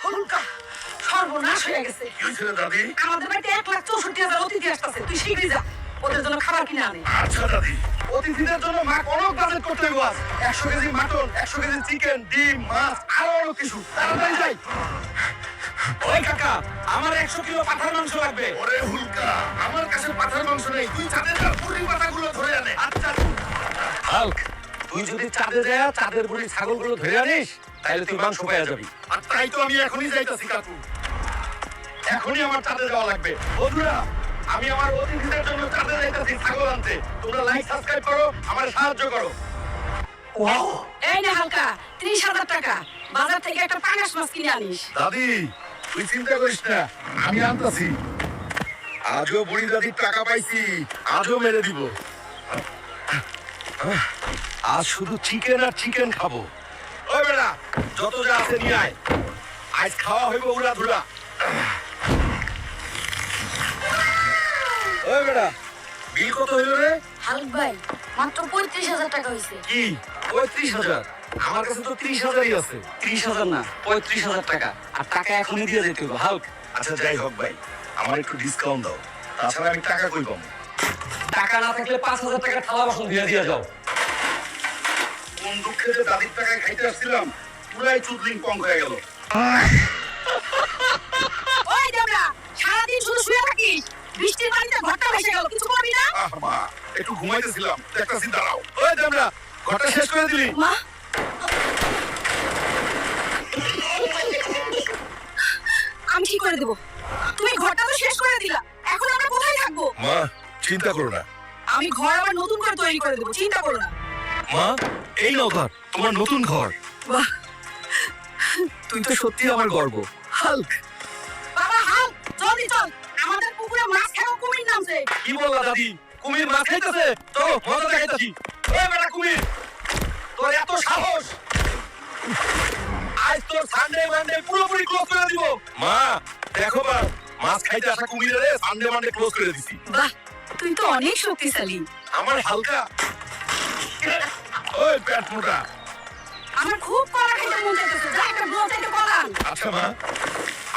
হুলকা সর্বনাশ হয়ে গেছে। কি হয়েছিল দাদি? আমাদের বাড়িতে 1,64,000 অতিথি আসতেছে, তুই শীঘ্রই যা, ওদের জন্য খাবার কিনে আনে। আচ্ছা দাদি। অতিথিদের জন্য মা অনেক বাজেট করতে হবে আজ। 100 কেজি মাটন, 100 কেজি চিকেন, ডিম, মাছ আরো অনেক কিছু। তাড়াতাড়ি যাই। ওই কাকা, আমার 100 কিলো পাঠার মাংস লাগবে। ওরে হুলকা, আমার কাছে পাঠার মাংস নেই, তুই চাঁদের পুরি পাতাগুলো ধরে আনে। আচ্ছা হাল্ক, তুই যদি চাঁদে যায় চাঁদের বুড়ি ছাগলগুলো ধরে আনিস তাহলে তুই মাংস পেয়ে যাবি। আর তাই তো আমি এখনই যাইতাছি কাকু। এখনই আমার চাঁদে যাওয়া লাগবে। বন্ধুরা, আমি আমার অতিথিদের জন্য চাঁদে যাইতাছি ছাগল আনতে। তোমরা লাইক সাবস্ক্রাইব করো, আমার সাহায্য করো। ওয়াও, এই নে হালকা 30,000 টাকা, বাজার থেকে একটা পাঙাশ মাছ কিনে আনিস। দাদি, তুই চিন্তা করিস না, আমি আনতাছি। আজও বুড়ি দাদির টাকা পাইছি, আজও মেরে দিব। আজ শুধু চিকেন আর চিকেন খাবো। ওই বেটা, যত যা আছে নিয়ে আয়। আজ খাওয়া হইব উড়া ধুরা। ওই বেটা, বিল কত হইল রে? হালক ভাই, মাত্র 35,000 টাকা হয়েছে। কি 35,000? আমার কাছে তো 30,000ই আছে। 30,000 না, 35,000 টাকা। আর টাকা এখনই দিয়ে যেতে হবে হাল্ক। আচ্ছা যাই হোক ভাই, আমার একটু ডিসকাউন্ট দাও, তাছাড়া আমি টাকা কই পাবো? টাকা না থাকলে 5,000 টাকা থালা বাসন দিয়ে দিয়ে যাও। কোন দুঃখে যে দাদির টাকায় খাইতে আসছিলাম, পুরাই চুদলিং পং হয়ে গেল। ওই দেবরা, সারাদিন শুধু শুয়ে থাকিস, বৃষ্টির পানিতে ঘরটা ভেসে গেল, কিছু করবি না? মা, একটু ঘুমাইতেছিলাম, একটা চিন্তা দাঁড়াও। ওই দেবরা, ঘরটা শেষ করে দিলি? মা, আমি ঠিক করে দেবো। তুমি ঘরটা তো শেষ করে দিলা, এখন আমরা কোথায় থাকবো? মা, চিন্তা করো না। আমি ঘর আবার নতুন করে তৈরি করে দেবো, চিন্তা করো না। মা, এই নাও ঘর, তোমার নতুন ঘর। বাহ, তুই তো সত্যি আমার গর্ব হাল্ক। বাবা হাল, জলদি চল, আমাদের পুকুরে মাছ খাওয়া কুমির নামছে। কি বললা দাদি? কুমির মাছ খাইতেছে? চলো মজা দেখাইতাছি। ওই বেটা কুমির, তোর এত সাহস! আজ তোর সানডে মানডে পুরোপুরি ক্লোজ করে দিব। মা, দেখো মা, মাছ খাইতে আসা কুমিরে সানডে মানডে ক্লোজ করে দিছি। বাহ, তুই তো অনেক শক্তিশালী। আমার হালকা। ওই পেট মোটা। আমার খুব কলা খেতে মন চাইতেছে, যা একটা বল থেকে কলা আন। আচ্ছা মা,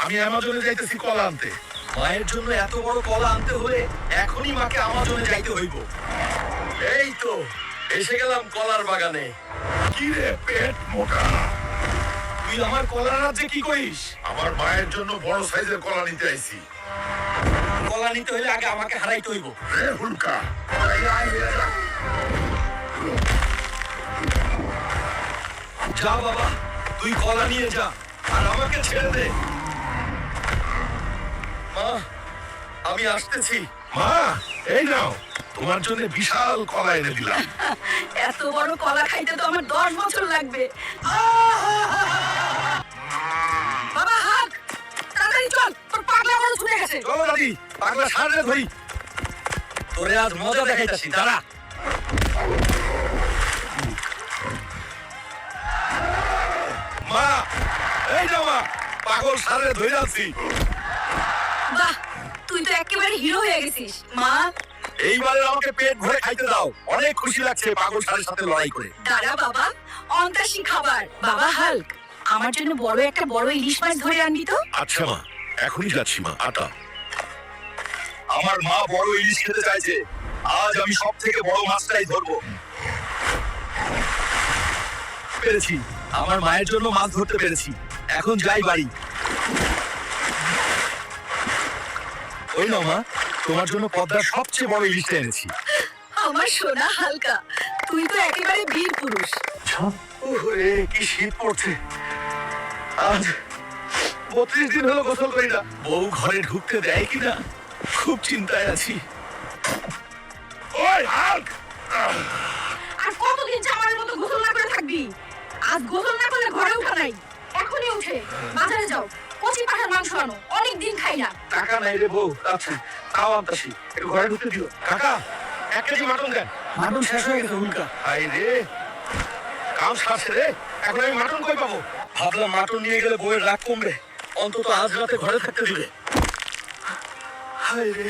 আমি অ্যামাজনে যাইতেছি কলা আনতে। মায়ের জন্য এত বড় কলা আনতে হলে এখনই মাকে আমাজনে যাইতে হইব। এই তো এসে গেলাম কলার বাগানে। কি রে পেট মোটা, তুই আমার কলার রাজ্যে কি করিস? আমার মায়ের জন্য বড় সাইজের কলা নিতে আইছি। কলা নিতে হলে আগে আমাকে হারাইতে হইব। রে হুলকা, যা বাবা, তুই কলা নিয়ে যা আর আমাকে ছেড়ে দে। মা, আমি আসতেছি। মা, এই নাও, তোমার জন্য বিশাল কলা এনে দিলাম। এত বড় কলা খাইতে তো আমার 10 বছর লাগবে। বাবা হাক, তাড়াতাড়ি চল, তোর পাগলা গরু ছুটে গেছে। চলো দাদি, পাগলা সামনে ধরি। তোরে আজ মজা দেখাইতাছি, দাঁড়া। মা, এই নাও মা, পাগল সারে ধরে আছি। বাহ, তুই তো একেবারে হিরো হয়ে গেছিস। মা, এইবারে আমাকে পেট ভরে খাইতে দাও, অনেক খুশি লাগছে পাগল সারের সাথে লড়াই করে। দাঁড়া বাবা, অন্তাসী খাবার। বাবা হাল্ক, আমার জন্য বড় ইলিশ মাছ ধরে আনবি তো? আচ্ছা মা, এখনই যাচ্ছি মা, আটা। আমার মা বড় ইলিশ খেতে চাইছে, আজ আমি সব থেকে বড় মাছটাই ধরবো। পেরেছি, আমার মায়ের জন্য মাছ ধরতে পেরেছি। এখন যাই বাড়ি। ওই নাও মা, তোমার জন্য পদ্মার সবচেয়ে বড় ইলিশটা এনেছি। আমার সোনা হালকা, তুই তো একেবারে বীর পুরুষ। ওরে কি শীত পড়ছে, আজ 32 দিন হলো গোসল করি না। বউ ঘরে ঢুকতে দেয় কিনা খুব চিন্তায় আছি। ওই হাল্ক, আর কতদিন জামাইয়ের মতো গোসল না করে থাকবি? আজ গোসল না করলে ঘরে উঠা নাই। এখনই উঠে বাজারে যাও, কচি পাঠার মাংস আনো, অনেক দিন খাই না। টাকা নাই রে বউ। আচ্ছা তাও আনতাছি, একটু ঘরে ঢুকতে দিও। কাকা, 1 কেজি মাটন দেন। মাটন শেষ হয়ে গেছে হুলকা। হাই রে, কাম সারছে রে, এখন আমি মাটন কই পাবো? ভাবলাম মাটন নিয়ে গেলে বউয়ের রাগ কমবে, অন্তত আজ রাতে ঘরে থাকতে দিবে। হাই রে,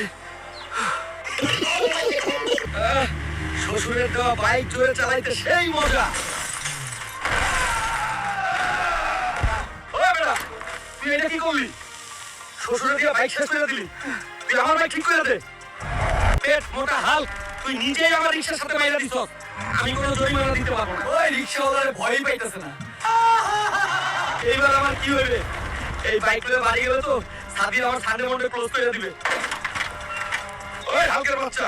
শ্বশুরের দেওয়া বাইক জোরে চালাইতে সেই মজা। ওই বেটা, তুই তুই এটা কি করলি? শ্বশুরে দিয়ে বাইক শেষ করে দিলি। তুই আমার বাইক ঠিক করে দে। পেট মোটা হাল, তুই নিজেই আমার রিক্সার সাথে মাইরা দিছস। আমি কোনো জরিমানা দিতে পারবো না। ওই রিক্সাওয়ালারে ভয়ই পাইতেছে না। এইবার আমার কি হইবে? এই বাইক লয়ে বাড়ি গেলে তো সাদির আমার সানডে মন্ডে ক্লোজ করে দিবে। ওই হালকের বাচ্চা,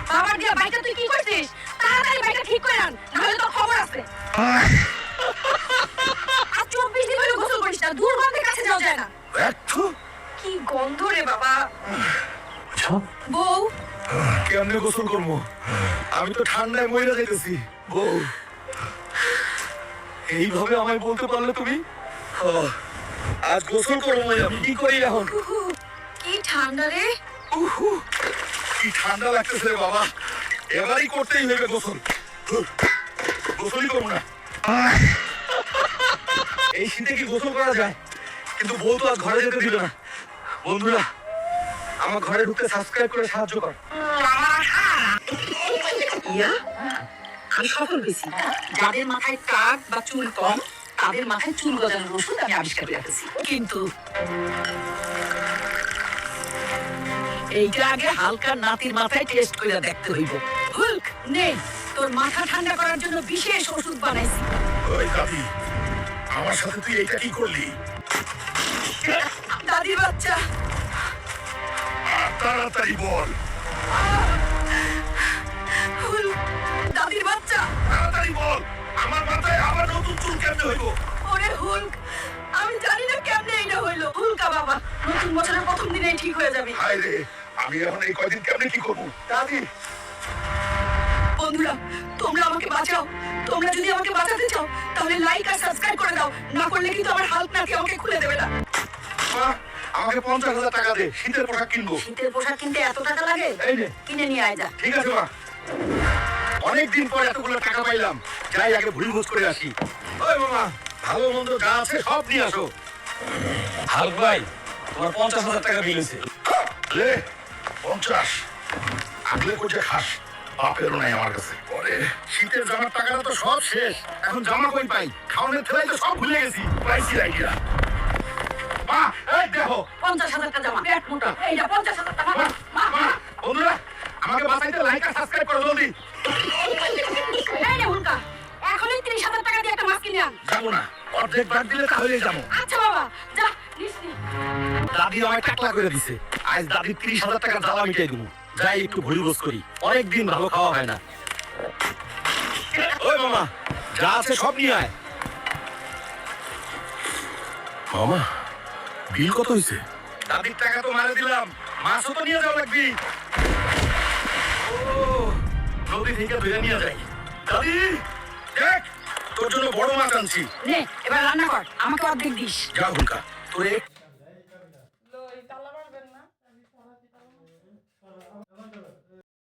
বাবার দিয়া বাইকটা তুই কি করছিস? তাড়াতাড়ি বাইকটা ঠিক করে আন, নাহলে তোর খবর আছে। আর 24 দিন হলো গোসল করিস না, দুর্গন্ধের কাছে যাওয়া যায় না। একটু কি গন্ধ রে বাবা। বউ, কেমনে গোসল করবো? আমি তো ঠান্ডায় মরে যাইতেছি। বউ, এইভাবে আমায় বলতে পারলে তুমি? আজ গোসল করবো আমি, কি করি এখন? কি ঠান্ডা রে। উহু, কি ঠান্ডা লাগতেছে রে বাবা। এবারই করতেই হইবে গোসল। গোসলই করবো না। এই শীতে কি গোসল করা যায়? কিন্তু বউ তো আজ ঘরে যেতে দিল না। বন্ধুরা, আমার ঘরে ঢুকতে সাবস্ক্রাইব করে সাহায্য কর। ইয়া আমি সফল হয়েছি। যাদের মাথায় টাক বা চুল কম তাদের মাথায় চুল গজানোর ওষুধ আমি আবিষ্কার করে রেখেছি। কিন্তু এইটা আগে হালকা নাতির মাথায় টেস্ট করে দেখতে হইব। হুলক নে, তোর মাথা ঠান্ডা করার জন্য বিশেষ ওষুধ বানাইছি। ওই দাদি, আমার সাথে তুই এইটা কি করলি? দাদির বাচ্চা। আর তাড়াতাড়ি বল, হুল, দাদির বাচ্চা। তাড়াতাড়ি বল। আমার মাথায় আবার নতুন চুল কেমনে হইব? ওরে হুলক, আমি জানি না কেমনে এইটা হইলো। হুলকা বাবা, নতুন বছরের প্রথম দিনেই ঠিক হয়ে যাবে। হায় রে, আমি এখন এই কয়দিন কেমনে কি করবো? দাদি, বন্ধুরা, তোমরা আমাকে বাঁচাও। তোমরা যদি আমাকে বাঁচাতে চাও তাহলে লাইক আর সাবস্ক্রাইব করে দাও, না করলে কিন্তু আমার হাল্ক নাতি আমাকে খুলে দেবে না। মা, আমাকে 50,000 টাকা দে, শীতের পোশাক কিনবো। শীতের পোশাক কিনতে এত টাকা লাগে? এই নে। কিনে নিয়ে আয় যা। ঠিক আছে মা। অনেকদিন পর এতগুলো টাকা পাইলাম, যাই আগে ভুল ভোজ করে আসি। ওই মামা, ভালো মন্দ যা আছে সব নিয়ে আসো। হালক ভাই, তোমার 50,000 টাকা মিলেছে। লে 50, আগলে কোচে খাস। বাপেরও নাই আমার কাছে। পরে শীতের জামার টাকাটা তো সব শেষ, এখন জামা কই পাই? খাওয়ানোর ঠেলাই তো সব ভুলে গেছি। পাইছি আইডিয়া। মা, এই দেখো। 50,000 টাকা জমা। পেট মোটা। এইটা 50,000 টাকা। মা, মা, বন্ধুরা, আমাকে বাঁচাইতে লাইক আর সাবস্ক্রাইব করো জলদি। এই নে হুলকা, এখনই 30,000 টাকা দিয়ে একটা মাছ কিনে আন। যাবো না, অর্ধেক বাদ দিলে তাহলেই যাবো। আচ্ছা বাবা, যা নিশ্চি। দাদি আমায় টাকলা করে দিছে। আজ দাদির 30,000 টাকা জ্বালা মিটাই দিব। যাই একটু ভুল ভোজ করি, অনেকদিন ভালো খাওয়া হয় না। ওই মামা, যা আছে সব নিয়ে আয়। মামা, বিল কত হয়েছে? দাদির টাকা তো মারে দিলাম, মাছও তো নিয়ে যাওয়া লাগবি। ও, নদী থেকে ধরে নিয়ে যাই। দাদি, দেখ, তোর জন্য বড় মাছ আনছি। নে, এবার রান্না কর, আমাকে অর্ধেক দিস। যা হুলকা, তোরে